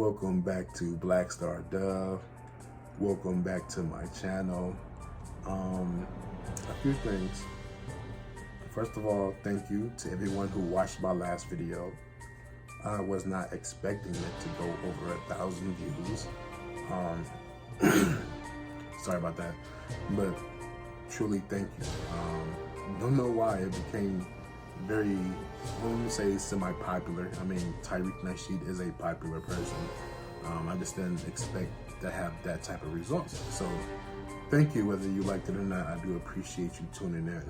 Welcome back to Black Star Dove. Welcome back to my channel. A few things. First of all, thank you to everyone who watched my last video. I was not expecting it to go over 1,000 views. Sorry about that, but truly thank you. Don't know why it became very, I wouldn't say semi-popular. I mean, Tyreek Nasheed is a popular person. I just didn't expect to have that type of results. So thank you, whether you liked it or not. I do appreciate you tuning in.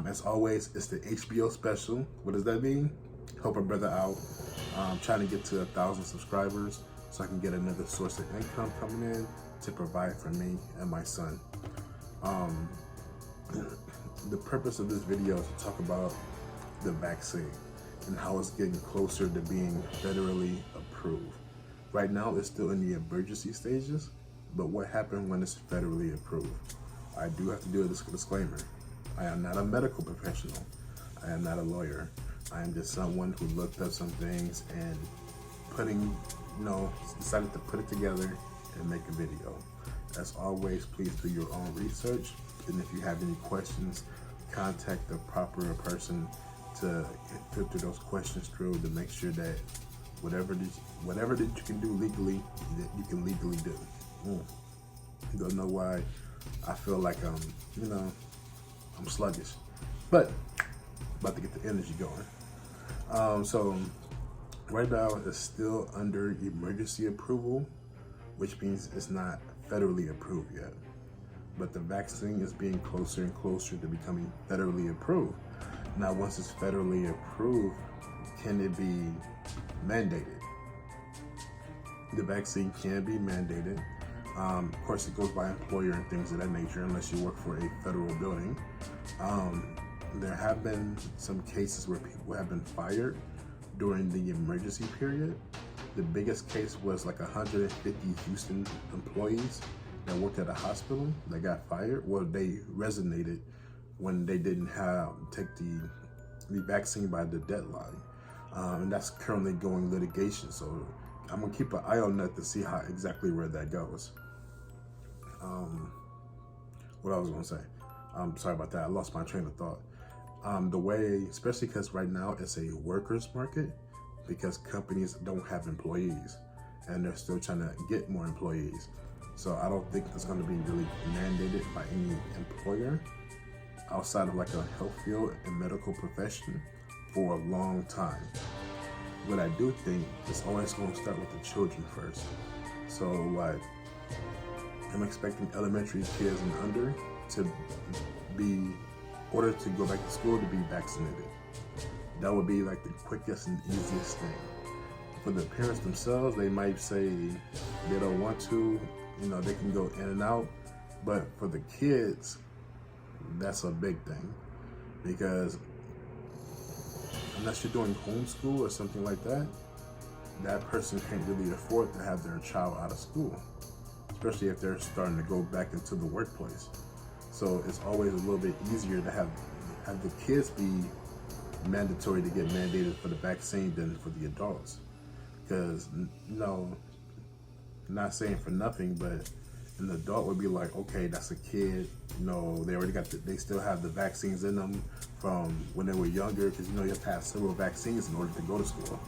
As always, it's the HBO special. What does that mean? Help a brother out. Trying to get to 1,000 subscribers so I can get another source of income coming in to provide for me and my son. The purpose of this video is to talk about the vaccine and how it's getting closer to being federally approved. Right now, it's still in the emergency stages, but what happens when it's federally approved? I do have to do a disclaimer. I am not a medical professional. I am not a lawyer. I am just someone who looked up some things and decided to put it together and make a video. As always, please do your own research. And if you have any questions, contact the proper person to filter those questions through to make sure that whatever that you can do legally, that you can legally do. Don't know why I feel like I'm sluggish, but about to get the energy going. So right now it's still under emergency approval, which means it's not federally approved yet. But the vaccine is being closer and closer to becoming federally approved. Now, once it's federally approved, can it be mandated? The vaccine can be mandated. Of course, it goes by employer and things of that nature, unless you work for a federal building. There have been some cases where people have been fired during the emergency period. The biggest case was like 150 Houston employees that worked at a hospital that got fired. Well, they resonated when they didn't take the vaccine by the deadline. And that's currently going litigation. So I'm gonna keep an eye on that to see how exactly where that goes. What I was gonna say, sorry about that, I lost my train of thought. The way, especially because right now it's a workers market, because companies don't have employees and they're still trying to get more employees. So I don't think it's going to be really mandated by any employer outside of like a health field and medical profession for a long time. What I do think is always going to start with the children first. So like, I'm expecting elementary kids and under to be ordered to go back to school to be vaccinated. That would be like the quickest and easiest thing. For the parents themselves, they might say they don't want to, they can go in and out. But for the kids, that's a big thing, because unless you're doing homeschool or something like that, that person can't really afford to have their child out of school, especially if they're starting to go back into the workplace. So it's always a little bit easier to have the kids be mandatory to get mandated for the vaccine than for the adults. Because, not saying for nothing, but an adult would be like, okay, that's a kid, they already they still have the vaccines in them from when they were younger, because you have to have several vaccines in order to go to school.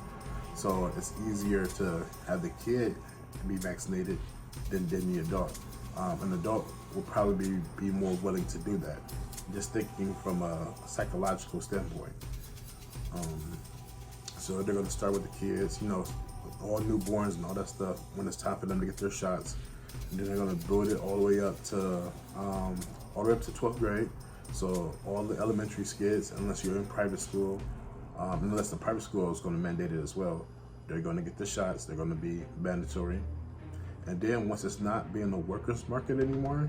So it's easier to have the kid be vaccinated than the adult. An adult will probably be more willing to do that, just thinking from a psychological standpoint. So they're going to start with the kids, all newborns and all that stuff, when it's time for them to get their shots. And then they're going to build it all the way up to 12th grade. So all the elementary kids, unless you're in private school, unless the private school is going to mandate it as well, they're going to get the shots. They're going to be mandatory. And then once it's not being a workers market anymore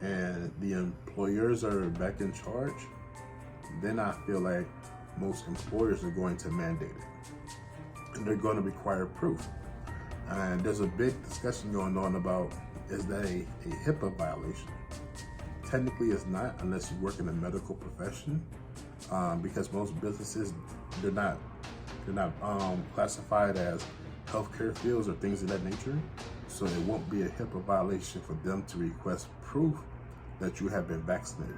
and the employers are back in charge, then I feel like most employers are going to mandate it. And they're going to require proof. And there's a big discussion going on about, is that a HIPAA violation? Technically it's not, unless you work in a medical profession, because most businesses, they're not classified as healthcare fields or things of that nature. So it won't be a HIPAA violation for them to request proof that you have been vaccinated,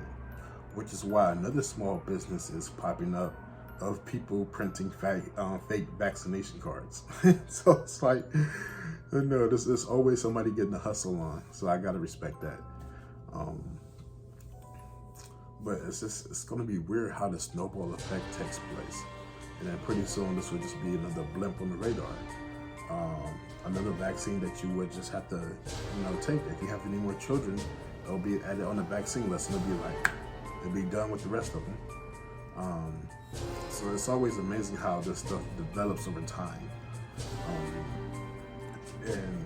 which is why another small business is popping up of people printing fake vaccination cards. So it's like, there's always somebody getting the hustle on. So I gotta respect that. But it's gonna be weird how the snowball effect takes place. And then pretty soon this will just be another blimp on the radar. Another vaccine that you would just have to, take. If you have any more children, it'll be added on the vaccine list, and it'll be done with the rest of them. So it's always amazing how this stuff develops over time. And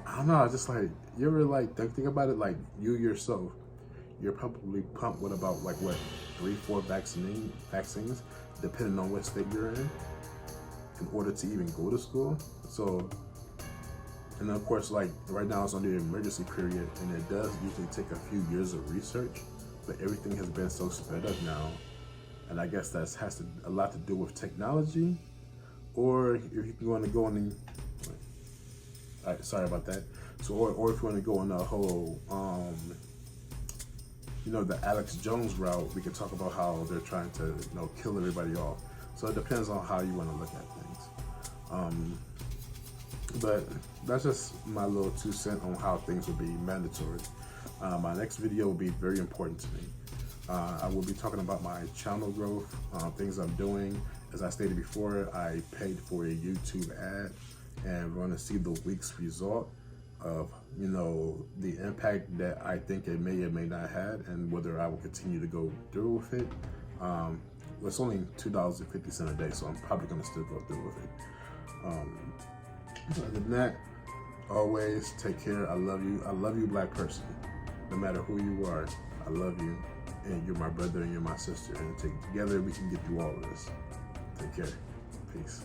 I don't know, just like, you ever think about it, like you yourself, you're probably pumped with about 3-4 vaccines, depending on what state you're in order to even go to school. So, and then of course, right now it's under the emergency period, and it does usually take a few years of research, but everything has been so sped up now, and I guess that has a lot to do with technology, or if you can want to go on sorry about that. So, or if you want to go on the whole, the Alex Jones route, we can talk about how they're trying to, kill everybody off. So it depends on how you want to look at things. But that's just my little 2 cents on how things will be mandatory. My next video will be very important to me. I will be talking about my channel growth, things I'm doing. As I stated before, I paid for a YouTube ad, and we're going to see the week's result of, the impact that I think it may or may not have, and whether I will continue to go through with it. It's only $2.50 a day, so I'm probably going to still go through with it. Other than that, always take care. I love you. I love you, Black person. No matter who you are, I love you. And you're my brother and you're my sister. And together we can get through all of this. Take care. Peace.